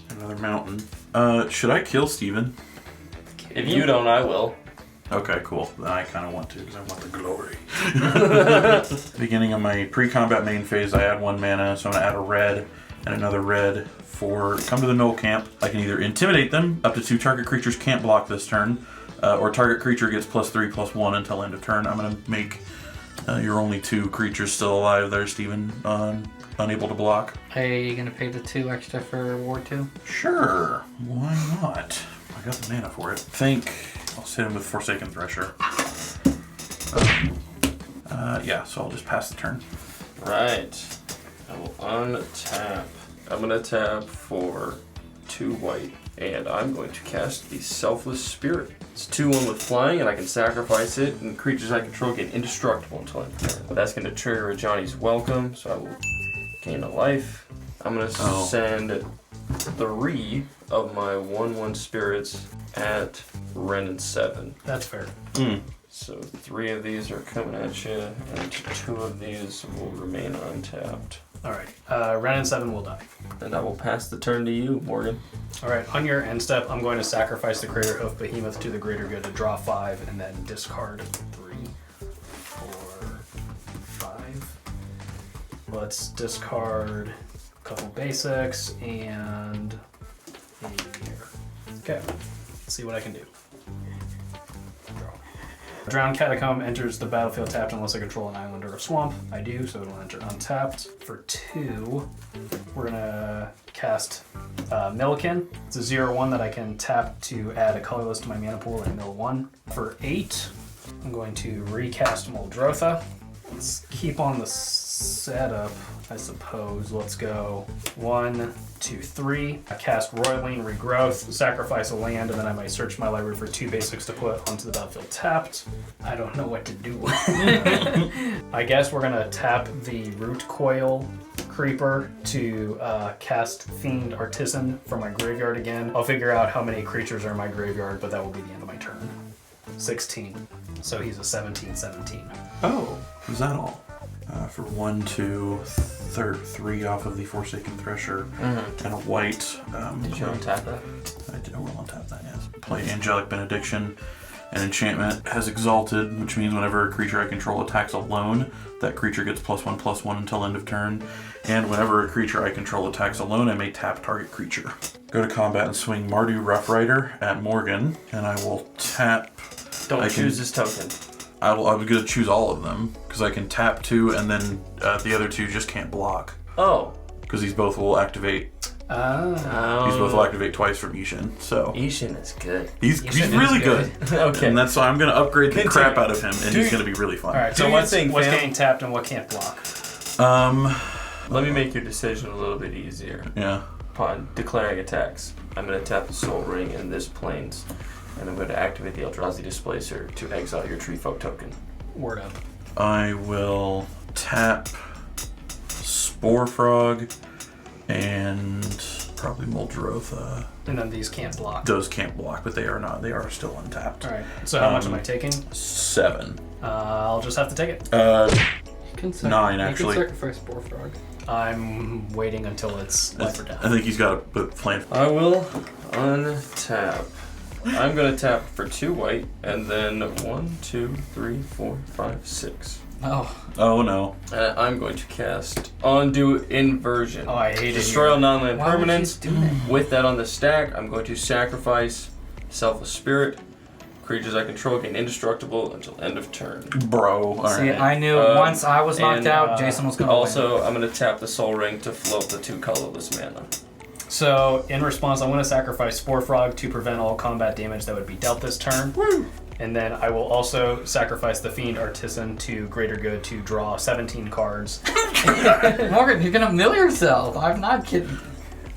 Another mountain. Should I kill Steven? If you don't, I will. Okay, cool. Then I kind of want to because I want the glory. Beginning of my pre-combat main phase, I add 1 mana, so I'm going to add a red and another red for come to the Knoll camp. I can either intimidate them, up to 2 target creatures can't block this turn, or target creature gets +3/+1 until end of turn. I'm going to make your only 2 creatures still alive there, Steven, unable to block. Hey, you gonna pay the 2 extra for Ward 2? Sure, why not? I got the mana for it. I'll hit him with Forsaken Thresher. Yeah, so I'll just pass the turn. Right. I will untap. I'm gonna tap for 2 white, and I'm going to cast the Selfless Spirit. It's 2/1 with flying, and I can sacrifice it, and creatures I control get indestructible until end of turn. That's gonna trigger a Johnny's Welcome, so I will gain a life. I'm gonna send 3 of my 1/1 spirits at Ren and 7. That's fair. So 3 of these are coming at you, and 2 of these will remain untapped. Alright, Ren and 7 will die. And I will pass the turn to you, Morgan. Alright, on your end step, I'm going to sacrifice the Crater Hoof Behemoth to the Greater Good to draw 5 and then discard 3, 4, 5. Let's discard a couple basics and a here. Okay, let's see what I can do. Drowned Catacomb enters the battlefield tapped unless I control an island or a swamp. I do, so it'll enter untapped. For 2, we're gonna cast Milliken. It's a 0/1 that I can tap to add a colorless to my mana pool and mill 1. For 8, I'm going to recast Muldrotha. Let's keep on the setup, I suppose. Let's go 1, 2, 3. I cast Roiling Regrowth, sacrifice a land, and then I might search my library for 2 basics to put onto the battlefield tapped. I don't know what to do. I guess we're gonna tap the Root Coil Creeper to cast Fiend Artisan from my graveyard again. I'll figure out how many creatures are in my graveyard, but that will be the end of my turn. 16. So he's a 17/17. Oh, was that all? For 1, 2, 3 off of the Forsaken Thresher and a white. Did you untap that? I will untap that, yes. Play Angelic Benediction. An enchantment has Exalted, which means whenever a creature I control attacks alone, that creature gets +1/+1 until end of turn. And whenever a creature I control attacks alone, I may tap target creature. Go to combat and swing Mardu Rough Rider at Morgan, and I will tap. Don't choose this token. I'm going to choose all of them because I can tap 2, and then the other 2 just can't block Oh. because these both will activate. These both will activate twice from Isshin. So Isshin is good. he's Isshin really is good. Okay. And that's why I'm going to upgrade the Continue. crap out of him, and he's going to be really fun. Alright, Do so your what's thing, fam. getting tapped and what can't block? Let me make your decision a little bit easier. Yeah. Upon declaring attacks, I'm going to tap the Soul Ring in this plains, and I'm going to activate the Eldrazi Displacer to exile your Tree Folk token. Word up. I will tap Spore Frog and probably Muldrotha. And then these can't block. Those can't block, but they are not. They are still untapped. Alright, so how much am I taking? 7. I'll just have to take it. You can 9, actually. You can sacrifice Spore Frog. I'm waiting until it's life or death. I think he's got a plan. I will untap. I'm going to tap for 2 white, and then 1, 2, 3, 4, 5, 6. Oh. Oh no. I'm going to cast Undo Inversion. Oh, I hate it. Destroy all non-land Why would you permanents. do that? With that on the stack, I'm going to sacrifice Selfless Spirit. Creatures I control gain indestructible until end of turn. Bro. All See, right. I knew once I was knocked and, out, Jason was going to Also, I'm going to tap the Soul Ring to float the 2 colorless mana. So, in response, I'm going to sacrifice Spore Frog to prevent all combat damage that would be dealt this turn. Woo! And then I will also sacrifice the Fiend Artisan to Greater Good to draw 17 cards. Morgan, you're gonna mill yourself. I'm not kidding.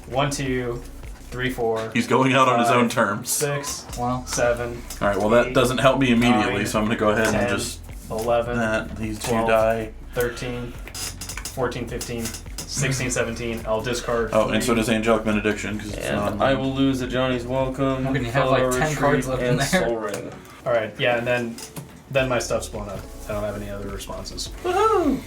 1, 2, 3, 4. He's going out on his 5, own terms. 6, Well, 7. All right, well, that doesn't help me immediately, 9, so I'm going to go ahead 10, and just 11, these 12, two die. 13, 14, 15, 16, 17. I'll discard. Oh, and so 3. does Angelic Benediction, because it's not. And I will lose a Johnny's Welcome. Morgan, you have like Fellow 10 Retreat, cards left in and there. Soul Ring. All right, yeah, and then my stuff's blown up. I don't have any other responses. Woohoo!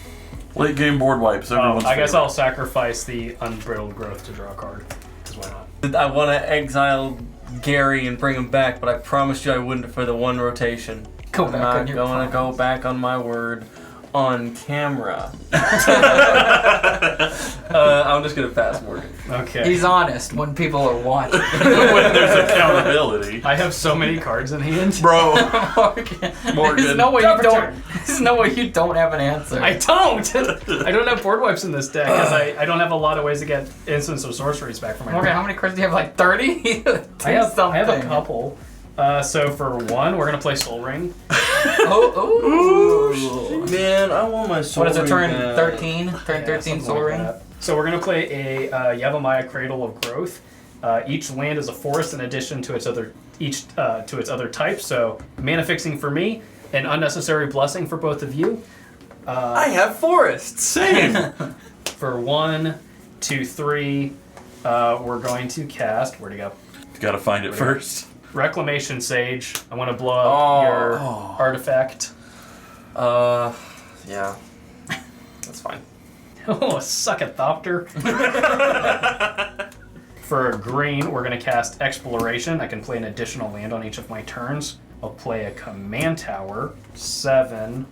Late game board wipes. Everyone's I guess favorite. I'll sacrifice the Unbrittled Growth to draw a card. Because why not? I want to exile Gary and bring him back, but I promised you I wouldn't for the one rotation. Go I'm back not on your going to go promise. back on my word on camera. I'm just going to pass Morgan. Okay. He's honest when people are watching. when there's accountability. I have so many cards in hand. Bro, Morgan. Morgan. There's no way Drop you a don't. turn. There's no way you don't have an answer. I don't! I don't have board wipes in this deck because I don't have a lot of ways to get instants or sorceries back from my Morgan, deck. how many cards do you have? Like 30? I have a couple. So for 1, we're going to play Soul Ring. Oh, Man, I want my soul What is it? ring Turn back. 13? Turn Yeah, 13 something Soul like Ring? that. So we're going to play a Yavimaya Cradle of Growth. Each land is a forest in addition to its other type. So mana fixing for me, an unnecessary blessing for both of you. I have forests. Same. For 1, 2, 3, we're going to cast. Where'd it go? Got to find it first. Reclamation Sage. I want to blow up your artifact. Yeah. That's fine. Oh, suck it, Thopter. For green, we're going to cast Exploration. I can play an additional land on each of my turns. I'll play a Command Tower. 7.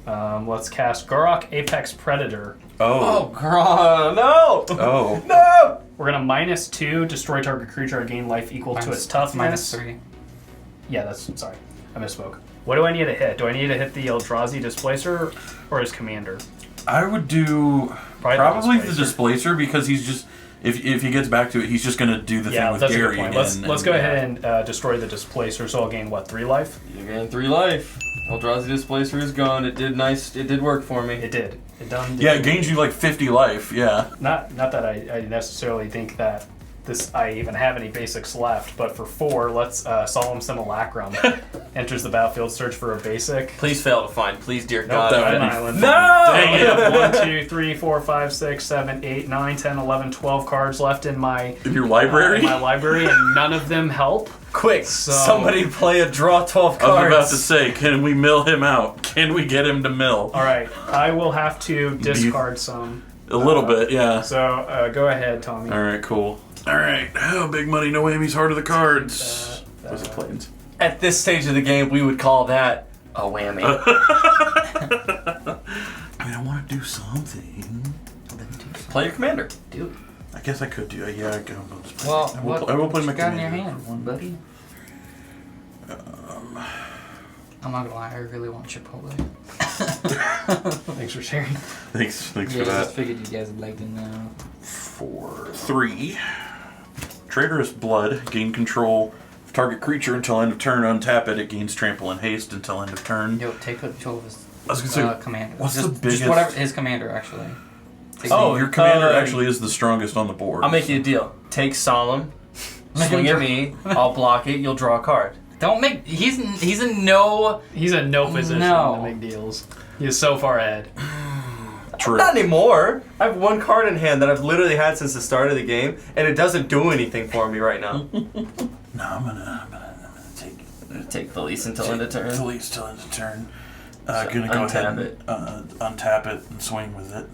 Let's cast Garok Apex Predator. Oh, God, no! Oh. No! We're going to -2, destroy target creature, or gain life equal to its toughness. -3. Yeah, that's... Sorry. I misspoke. What do I need to hit? Do I need to hit the Eldrazi Displacer or his Commander? I would do Probably probably the Displacer because he's just... If he gets back to it, he's just going to do the thing with that's a Gary. good point. Let's go ahead and destroy the Displacer, so I'll gain, what, 3 life? You gain 3 life. Eldrazi Displacer is gone. It did nice. It did work for me. It did. It done. Yeah, it gains you like 50 life, yeah. Not that I necessarily think that I even have any basics left, but for 4, let's Solemn Simulacrum. Enters the battlefield, search for a basic. Please fail to find. Please, dear Nope, God. that not would an be island. No! Dang it. 1, 2, 3, 4, 5, 6, 7, 8, 9, 10, 11, 12 cards left in my In your library? and none of them help. Quick, So- somebody play a draw 12 I was cards. about to say, can we mill him out? Can we get him to mill? All right, I will have to discard some. A little bit, yeah. So go ahead, Tommy. All right, cool. All right, oh, big money, no whammies, heart of the cards. Was it planes? At this stage of the game, we would call that a whammy. I mean, I want to do something. Play your commander. Dude. I guess I could do it. Yeah, I can. Well, I will play my you got in your commander. hand, one buddy? I'm not gonna lie, I really want Chipotle. Thanks for sharing. Thanks Yeah, for I that. just figured you guys would like to know. 4, 3. Traitorous Blood. Gain control of target creature until end of turn. Untap it. It gains trample and haste until end of turn. Yo, take control of his I was gonna say, commander. what's just, the biggest- Just whatever, his commander, actually. Take Oh, Your commander uh, actually is the strongest on the board. I'll make you a deal. Take Solemn, Make swing him at me, I'll block it, you'll draw a card. Don't make. He's in no. He's in no position No. to make deals. He is so far ahead. True. Not anymore. I have 1 card in hand that I've literally had since the start of the game, and it doesn't do anything for me right now. No, I'm gonna take Take Thalisse until end of turn. Thalisse till end of turn. So Gonna go ahead untap and it. untap it and swing with it.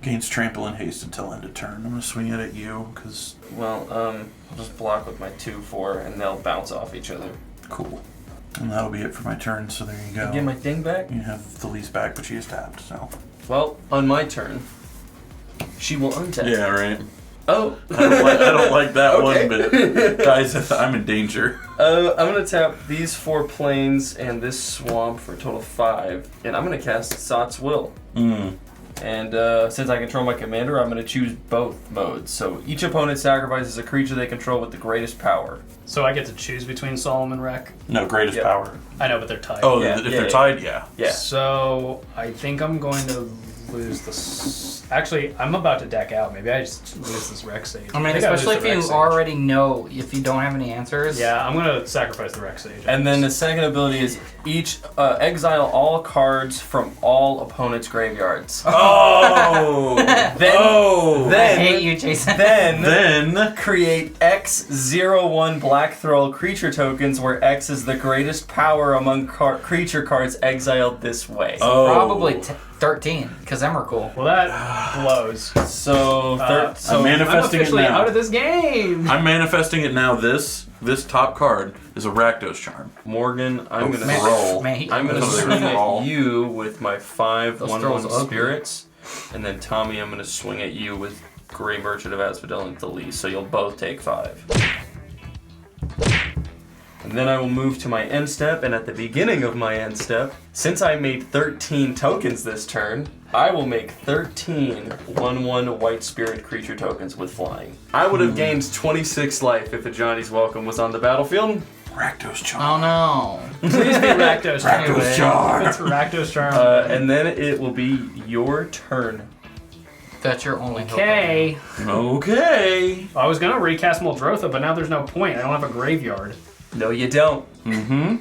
Gains trample and haste until end of turn. I'm gonna swing it at you because Well, I'll just block with my 2/4, and they'll bounce off each other. cool. And that'll be it for my turn. So there you go. Get my thing back. You have Thalisse back, but she is tapped. So Well, on my turn, she will untap. yeah, right. Oh. I don't like that Okay. one bit, guys. I'm in danger. I'm gonna tap these 4 planes and this swamp for a total of 5, and I'm gonna cast Sot's Will. And since I control my commander, I'm going to choose both modes. So each opponent sacrifices a creature they control with the greatest power. So I get to choose between Solemn and Wreck? No, greatest Yep. power. I know, but they're tied. Oh, Yeah, if yeah, they're yeah. tied, yeah. Yeah. So I think I'm going to lose this. Actually, I'm about to deck out. Maybe I just lose this Wreck Sage. I mean, think I lose especially the if Wreck you Sage. already know, if you don't have any answers. Yeah, I'm gonna sacrifice the Wreck Sage. And then the second ability is each exile all cards from all opponents' graveyards. Oh! Then, I hate you, Jason. Then create X01 Black Thrall creature tokens where X is the greatest power among creature cards exiled this way. Probably 13, because them are cool. Well, that blows. So, I'm manifesting I'm it officially now. out of this game. I'm manifesting it now. This top card is a Rakdos Charm. Morgan, I'm gonna Man, roll. man, I'm gonna those swing at roll. you with my 5 Those 1/1 throws ugly. spirits, and then Tommy, I'm gonna swing at you with Grey Merchant of Asphodel and Thalisse. So you'll both take 5. And then I will move to my end step, and at the beginning of my end step, since I made 13 tokens this turn, I will make 13 1/1 white spirit creature tokens with flying. I would have gained 26 life if a Johnny's Welcome was on the battlefield. Rakdos Charm. Oh no. Please be Rakdos Charm. Rakdos Charm. It's Rakdos Charm. And then it will be your turn. That's your only hope. Okay. Okay. I was gonna recast Muldrotha, but now there's no point. I don't have a graveyard. No, you don't. Mm-hmm.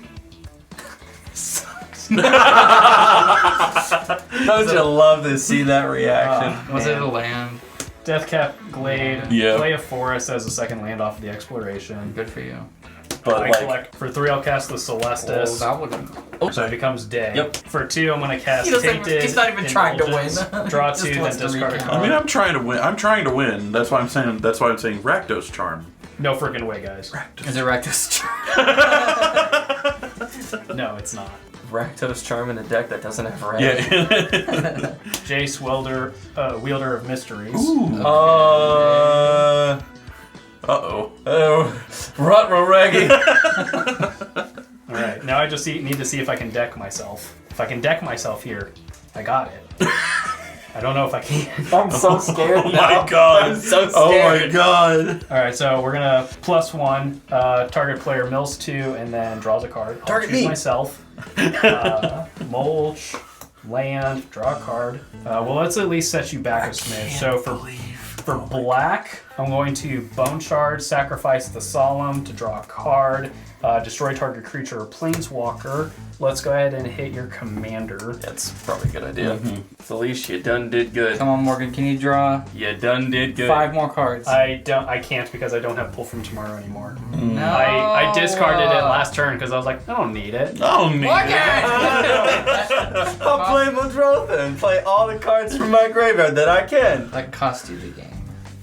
Don't you love to see that reaction? Was it a land? Deathcap Glade. Yeah. Play a forest as a second land off of the exploration. Good for you. But I like, collect for 3. I'll cast the Oh, Celestis. that wouldn't. So it becomes day. Yep. For 2, I'm gonna cast He doesn't even- Tainted. he's not even trying to Indulgence. win. Draw Just 2, then wants to discard a recount. card. I mean, I'm trying to win. I'm trying to win. That's why I'm saying. That's why I'm saying Rakdos Charm. No freaking way, guys. Is it Rakdos? No, it's not. Rakdos Charm in a deck that doesn't have red. Yeah. Jace Wielder of Mysteries. Ooh. Uh-oh. Rutro Reggie. All right, now I just need to see if I can deck myself. If I can deck myself here, I got it. I don't know if I can. I'm so scared Oh now. my god. I'm so Oh my scared. god. All right, so we're gonna +1. Target player mills 2 and then draws a card. I'll Target choose me. myself. Mulch, land, draw a card. Well, let's at least set you back a smidge. So for black, I'm going to Bone Shard, sacrifice the Solemn to draw a card, destroy target creature or planeswalker. Let's go ahead and hit your commander. That's probably a good idea. Thalisse, you done did good. Come on, Morgan. Can you draw You done did good. 5 more cards? I can't because I don't have pull from tomorrow anymore. No. I discarded it last turn because I was like, I don't need it. Oh man. I'll play Muldrotha and play all the cards from my graveyard that I can. That cost you the game.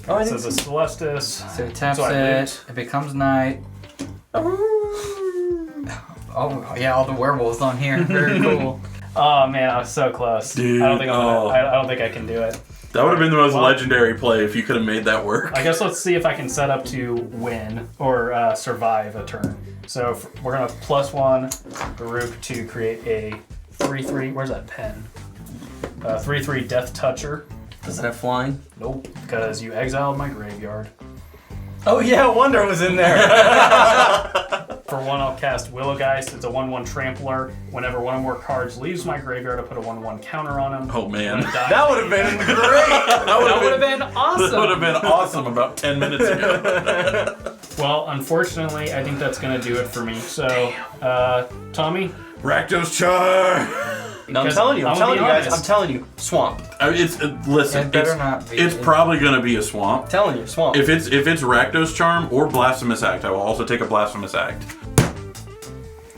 Oh, I So didn't the Celestis. So he taps So I it. lose. It becomes night. Oh yeah, all the werewolves on here. Very cool. Oh man, I was so close. Dude, I don't think oh. I don't think I can do it. That would have been the most Well- legendary play if you could have made that work. I guess let's see if I can set up to win or survive a turn. So we're gonna +1 Baruch to create a 3/3. Where's that pen? 3/3 Death Toucher. Does it have flying? Nope, because you exiled my graveyard. Oh yeah, Wonder was in there. For 1, I'll cast Willowgeist. It's a 1/1 trampler. Whenever one or more cards leaves my graveyard, I put a 1/1 counter on him. Oh man. When it dies- That would have been great. That would have been That would awesome. have been awesome about 10 minutes ago. Well, unfortunately, I think that's gonna do it for me. So, Tommy, Rakdos Charm. No, I'm Because telling you, I'm gonna be guys, honest. I'm telling you, swamp. I mean, listen. It better not be. It's probably gonna be a swamp. I'm telling you, swamp. If it's Rakdos Charm or Blasphemous Act, I will also take a Blasphemous Act.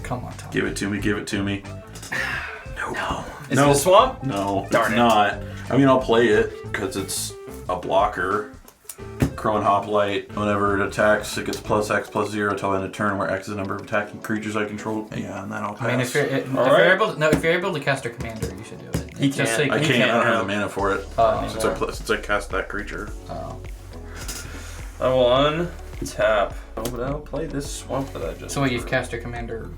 Come on, Tom. Give it to me. Give it to me. no. Is No. it a swamp? No, Darn it's it. not. I mean, I'll play it because it's a blocker. Crow and Hoplite. Whenever it attacks, it gets +X/+0 till end of turn, where X is the number of attacking creatures I control. Yeah, and then I'll pass. I mean, if you're right. able to cast a commander, you should do it. He Just can't. so I you can't. I can't don't have now. the mana for it Oh. since I cast that creature. Oh. I will untap. Oh, but I'll play this swamp that I just. So wait, you've cast your commander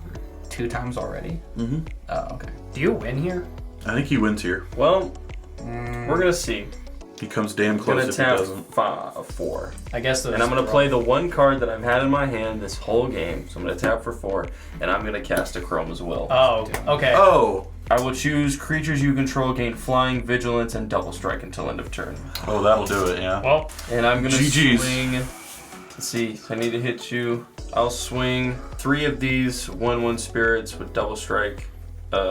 2 times already? Mm-hmm. Oh, okay. do you win here? I think he wins here. Well, We're gonna see. He comes damn I'm close gonna if he tap doesn't. 4. I guess those And I'm gonna play the one card that I've had in my hand this whole game. So I'm gonna tap for 4, and I'm gonna cast a Chroma's Will. Oh, okay. Oh! I will choose creatures you control gain flying, vigilance, and double strike until end of turn. Oh, that'll do it, yeah. Well, And I'm gonna GG's. swing. Let's see, I need to hit you. I'll swing 3 of these 1/1 spirits with double strike,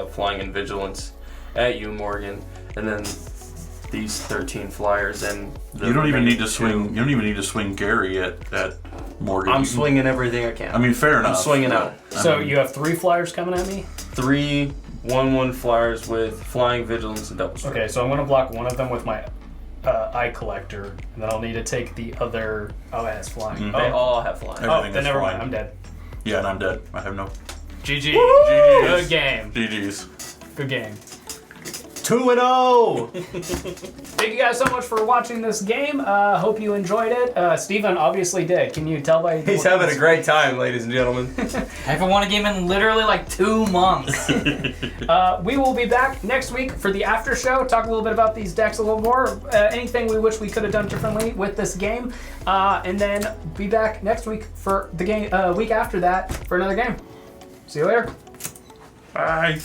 flying, and vigilance at you, Morgan. And then these 13 flyers and the You don't even need remaining to swing. two. You don't even need to swing Gary at Morgan. I'm You can- swinging everything I can. I mean, fair enough. I'm swinging out. So you have 3 flyers coming at me? 3 1/1 flyers with flying, vigilance, and double strike. Okay, so I'm going to block one of them with my eye collector, and then I'll need to take the other... Oh, it has flying. They all have flying. Oh, Everything then is never flying. mind. I'm dead. Yeah, and I'm dead. I have no. GG. GG's. Good game. GG's. Good game. 2-0! Thank you guys so much for watching this game. Hope you enjoyed it. Steven obviously did. Can you tell by... He's having a great time, ladies and gentlemen. I haven't won a game in literally like 2 months. We will be back next week for the after show. Talk a little bit about these decks a little more. Anything we wish we could have done differently with this game. And then be back next week for the game. Week after that for another game. See you later. Bye.